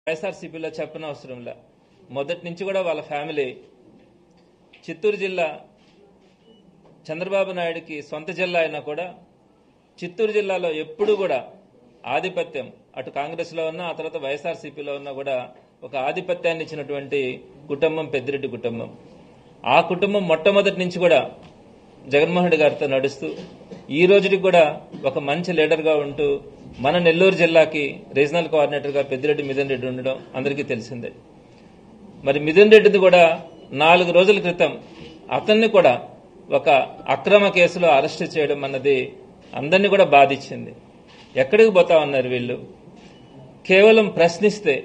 వైఎస్ఆర్సీపీలో చెప్పనవసరంలా మొదటి నుంచి కూడా వాళ్ళ ఫ్యామిలీ చిత్తూరు జిల్లా చంద్రబాబు నాయుడుకి సొంత జిల్లా అయినా కూడా చిత్తూరు జిల్లాలో ఎప్పుడు కూడా ఆధిపత్యం అటు కాంగ్రెస్లో ఉన్నా ఆ తర్వాత వైఎస్ఆర్సీపీలో ఉన్నా కూడా ఒక ఆధిపత్యాన్ని ఇచ్చినటువంటి కుటుంబం పెద్దిరెడ్డి కుటుంబం. ఆ కుటుంబం మొట్టమొదటి నుంచి కూడా జగన్మోహన్ రెడ్డి గారితో నడుస్తూ ఈ రోజుకి కూడా ఒక మంచి లీడర్గా ఉంటూ మన నెల్లూరు జిల్లాకి రీజనల్ కోఆర్డినేటర్గా పెద్దిరెడ్డి మిథున్ రెడ్డి ఉండడం అందరికీ తెలిసిందే. మరి మిథున్ రెడ్డిది కూడా 4 రోజుల క్రితం అతన్ని కూడా ఒక అక్రమ కేసులో అరెస్ట్ చేయడం అన్నది అందరినీ కూడా బాధించింది. ఎక్కడికి పోతా ఉన్నారు వీళ్ళు? కేవలం ప్రశ్నిస్తే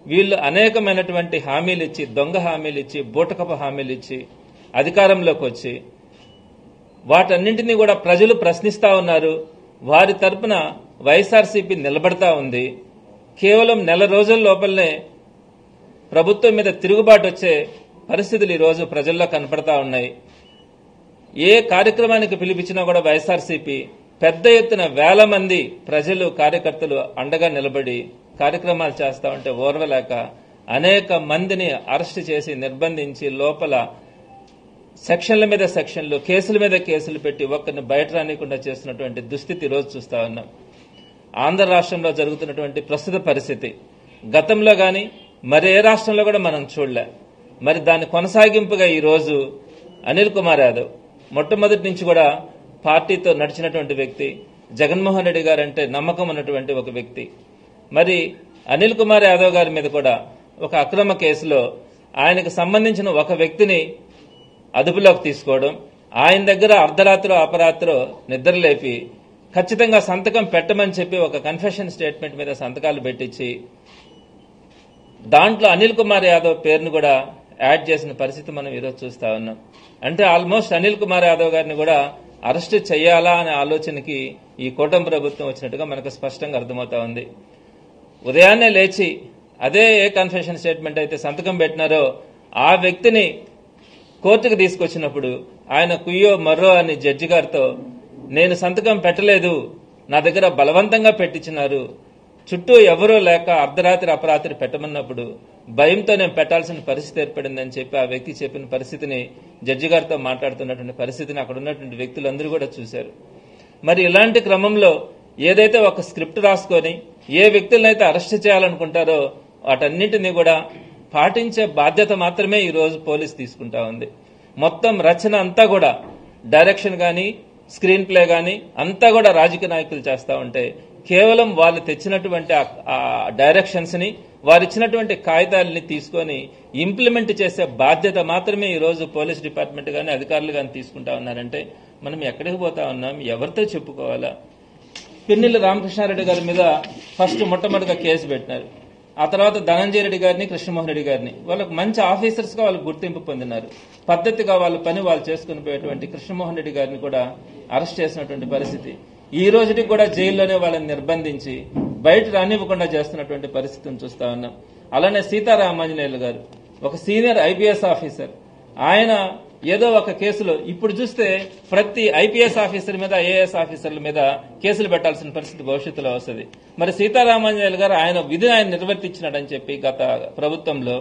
వీళ్ళు అనేకమైనటువంటి హామీలు ఇచ్చి, దొంగ హామీలు ఇచ్చి, బూటకపు హామీలు ఇచ్చి అధికారంలోకి వచ్చి వాటన్నింటినీ కూడా ప్రజలు ప్రశ్నిస్తా ఉన్నారు. వారి తరపున వైఎస్ఆర్సీపీ నిలబడతా ఉంది. కేవలం నెల రోజుల లోపలనే ప్రభుత్వం మీద తిరుగుబాటు వచ్చే పరిస్థితులు ఈ రోజు ప్రజల్లో కనపడతా ఉన్నాయి. ఏ కార్యక్రమానికి పిలిపించినా కూడా వైఎస్ఆర్సీపీ పెద్ద ఎత్తున వేల మంది ప్రజలు కార్యకర్తలు అండగా నిలబడి కార్యక్రమాలు చేస్తా ఉంటే ఓర్వలేక అనేక మందిని అరెస్ట్ చేసి నిర్బంధించి లోపల సెక్షన్ల మీద సెక్షన్లు, కేసుల మీద కేసులు పెట్టి ఒక్కరిని బయట రానికుండా చేస్తున్నటువంటి దుస్థితి రోజు చూస్తా ఉన్నాం. ఆంధ్ర రాష్ట్రంలో జరుగుతున్నటువంటి ప్రస్తుత పరిస్థితి గతంలో గాని మరి ఏ రాష్ట్రంలో కూడా మనం చూడలే. మరి దాని కొనసాగింపుగా ఈ రోజు అనిల్ కుమార్ యాదవ్ మొట్టమొదటి నుంచి కూడా పార్టీతో నడిచినటువంటి వ్యక్తి, జగన్మోహన్ రెడ్డి గారు అంటే నమ్మకం ఉన్నటువంటి ఒక వ్యక్తి. మరి అనిల్ కుమార్ యాదవ్ గారి మీద కూడా ఒక అక్రమ కేసులో ఆయనకు సంబంధించిన ఒక వ్యక్తిని అదుపులోకి తీసుకోవడం, ఆయన దగ్గర అర్ధరాత్రో అపరాత్రో నిద్రలేపి ఖచ్చితంగా సంతకం పెట్టమని చెప్పి ఒక కన్ఫెషన్ స్టేట్మెంట్ మీద సంతకాలు పెట్టించి దాంట్లో అనిల్ కుమార్ యాదవ్ పేరును కూడా యాడ్ చేసిన పరిస్థితి మనం ఈరోజు చూస్తా ఉన్నాం. అంటే ఆల్మోస్ట్ అనిల్ కుమార్ యాదవ్ గారిని కూడా అరెస్ట్ చేయాలా అనే ఆలోచనకి ఈ కూటమి ప్రభుత్వం వచ్చినట్టుగా మనకు స్పష్టంగా అర్థమవుతా ఉంది. ఉదయాన్నే లేచి అదే ఏ కన్ఫెషన్ స్టేట్మెంట్ అయితే సంతకం పెట్టినారో ఆ వ్యక్తిని కోర్టుకు తీసుకొచ్చినప్పుడు ఆయన కుయ్యో మర్రో అని జడ్జి గారితో నేను సంతకం పెట్టలేదు, నా దగ్గర బలవంతంగా పెట్టించినారు, చుట్టూ ఎవరూ లేక అర్ధరాత్రి అపరాత్రి పెట్టమన్నప్పుడు భయంతో నేను పెట్టాల్సిన పరిస్థితి ఏర్పడిందని చెప్పి ఆ వ్యక్తి చెప్పిన పరిస్థితిని జడ్జి గారితో మాట్లాడుతున్నటువంటి పరిస్థితిని అక్కడ ఉన్నటువంటి వ్యక్తులందరూ కూడా చూశారు. మరి ఇలాంటి క్రమంలో ఏదైతే ఒక స్క్రిప్ట్ రాసుకొని ఏ వ్యక్తులనైతే అరెస్ట్ చేయాలనుకుంటారో వాటన్నింటినీ కూడా పాటించే బాధ్యత మాత్రమే ఈ రోజు పోలీసు తీసుకుంటా ఉంది. మొత్తం రచన అంతా కూడా డైరెక్షన్ గాని స్క్రీన్ ప్లే గాని అంతా కూడా రాజకీయ నాయకులు చేస్తా ఉంటే కేవలం వాళ్ళు తెచ్చినటువంటి ఆ డైరెక్షన్స్ ని, వారు ఇచ్చినటువంటి కాగితాలని తీసుకొని ఇంప్లిమెంట్ చేసే బాధ్యత మాత్రమే ఈ రోజు పోలీస్ డిపార్ట్మెంట్ గాని అధికారులు గాని తీసుకుంటా ఉన్నారంటే మనం ఎక్కడికి పోతా ఉన్నాం? ఎవరితో చెప్పుకోవాలా? పిన్నెల్లి రామకృష్ణారెడ్డి గారి మీద ఫస్ట్ మొట్టమొదటిగా కేసు పెట్టినారు. ఆ తర్వాత ధనంజయ రెడ్డి గారిని, కృష్ణమోహన్ రెడ్డి గారిని వాళ్ళకు మంచి ఆఫీసర్స్ గా వాళ్ళు గుర్తింపు పొందినారు. పద్ధతిగా వాళ్ళ పని వాళ్ళు చేసుకుని పోయేటువంటి కృష్ణమోహన్ రెడ్డి గారిని కూడా అరెస్ట్ చేసినటువంటి పరిస్థితి. ఈ రోజుకి కూడా జైల్లోనే వాళ్ళని నిర్బంధించి బయట రానివ్వకుండా చేస్తున్నటువంటి పరిస్థితిని చూస్తా ఉన్నాం. అలానే సీతారామాంజనేయులు గారు ఒక సీనియర్ ఐపీఎస్ ఆఫీసర్, ఆయన ఏదో ఒక కేసులో ఇప్పుడు చూస్తే ప్రతి ఐపీఎస్ ఆఫీసర్ మీద, ఐఏఎస్ ఆఫీసర్ల మీద కేసులు పెట్టాల్సిన పరిస్థితి భవిష్యత్తులో వస్తుంది. మరి సీతారామాంజనేయులు గారు ఆయన విధిని ఆయన నిర్వర్తించినాడని చెప్పి గత ప్రభుత్వంలో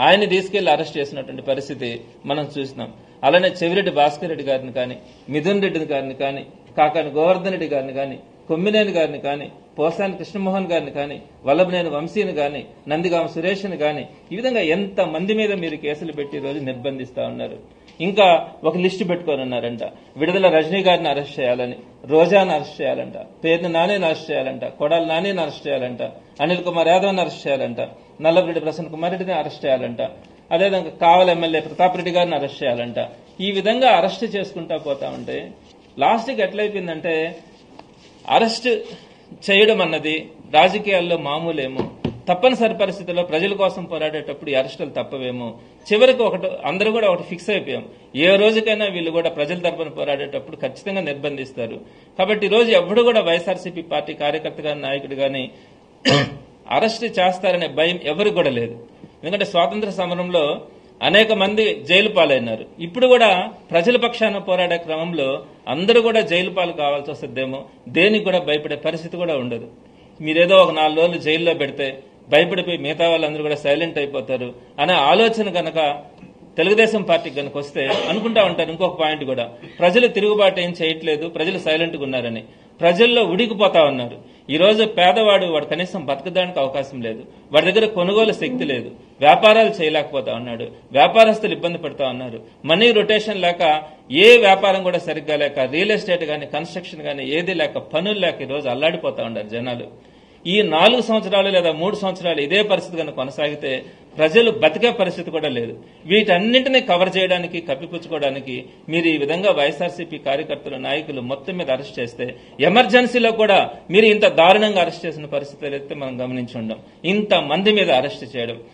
ఆయన్ని తీసుకెళ్లి అరెస్ట్ చేసినటువంటి పరిస్థితి మనం చూసినాం. అలానే చెవిరెడ్డి భాస్కర్ రెడ్డి గారిని కానీ, మిథున్ రెడ్డి గారిని కానీ, కాకాని గోవర్ధన్ రెడ్డి గారిని కానీ, కొమ్మినేని గారిని కానీ, పోసాని కృష్ణమోహన్ గారిని కానీ, వల్లభనేని వంశీని కానీ, నందిగామ సురేష్ని కానీ, ఈ విధంగా ఎంత మంది మీద మీరు కేసులు పెట్టి రోజు నిర్బంధిస్తా ఉన్నారు. ఇంకా ఒక లిస్టు పెట్టుకొని ఉన్నారంట. విడుదల రజనీ గారిని అరెస్ట్ చేయాలని, రోజాను అరెస్ట్ చేయాలంట, పేరుని నానిని అరెస్ట్ చేయాలంట, కొడాలి నానిని అరెస్ట్ చేయాలంట, అనిల్ కుమార్ యాదవ్ని అరెస్ట్ చేయాలంట, నల్లరెడ్డి ప్రసన్న కుమార్ రెడ్డిని అరెస్ట్ చేయాలంట, అదేవిధంగా కావలి ఎమ్మెల్యే ప్రతాప్ రెడ్డి గారిని అరెస్ట్ చేయాలంట. ఈ విధంగా అరెస్ట్ చేసుకుంటా పోతా ఉంటే లాస్ట్కి ఎట్లయిపోయిందంటే అరెస్ట్ చేయడం అన్నది రాజకీయాల్లో మామూలేమో, తప్పనిసరి పరిస్థితుల్లో ప్రజల కోసం పోరాడేటప్పుడు ఈ అరెస్టులు తప్పవేమో, చివరికి అందరూ కూడా ఒకటి ఫిక్స్ అయిపోయాం, ఏ రోజుకైనా వీళ్ళు కూడా ప్రజల తరపున పోరాడేటప్పుడు ఖచ్చితంగా నిర్బంధిస్తారు. కాబట్టి ఈ రోజు ఎవడు కూడా వైఎస్ఆర్సీపీ పార్టీ కార్యకర్త గాని నాయకుడు గాని అరెస్ట్ చేస్తారనే భయం ఎవరికి కూడా లేదు. ఎందుకంటే స్వాతంత్ర సమరంలో అనేక మంది జైలు పాలైనారు. ఇప్పుడు కూడా ప్రజల పక్షాన పోరాడే క్రమంలో అందరూ కూడా జైలు పాలు కావాల్సి వస్తుందేమో, దేనికి కూడా భయపడే పరిస్థితి కూడా ఉండదు. మీరేదో ఒక 4 రోజులు జైల్లో పెడితే భయపడిపోయి మిగతా వాళ్ళందరూ కూడా సైలెంట్ అయిపోతారు అనే ఆలోచన కనుక తెలుగుదేశం పార్టీకి కనుక వస్తే అనుకుంటా ఉంటారు ఇంకొక పాయింట్ కూడా, ప్రజలు తిరుగుబాటు ఏం చేయట్లేదు, ప్రజలు సైలెంట్గా ఉన్నారని. ప్రజల్లో ఉడికిపోతా ఉన్నారు. ఈ రోజు పేదవాడు వాడు కనీసం బతకడానికి అవకాశం లేదు, వాడి దగ్గర కొనుగోలు శక్తి లేదు, వ్యాపారాలు చేయలేకపోతా ఉన్నాడు, వ్యాపారస్తులు ఇబ్బంది పడుతూ ఉన్నారు, మనీ రొటేషన్ లేక ఏ వ్యాపారం కూడా సరిగ్గా లేక, రియల్ ఎస్టేట్ కానీ కన్స్ట్రక్షన్ కానీ ఏది లేక, పనులు లేక ఈరోజు అల్లాడిపోతా ఉన్నారు జనాలు. ఈ 4 సంవత్సరాలు లేదా 3 సంవత్సరాలు ఇదే పరిస్థితి కనుక కొనసాగితే ప్రజలు బతికే పరిస్థితి కూడా లేదు. వీటన్నింటినీ కవర్ చేయడానికి, కప్పిపుచ్చుకోవడానికి మీరు ఈ విధంగా వైఎస్ఆర్సీపీ కార్యకర్తలు, నాయకులు మొత్తం మీద అరెస్ట్ చేస్తే, ఎమర్జెన్సీలో కూడా మీరు ఇంత దారుణంగా అరెస్ట్ చేసిన పరిస్థితులు అయితే మనం గమనించి ఉండం. ఇంత మంది మీద అరెస్ట్ చేయడం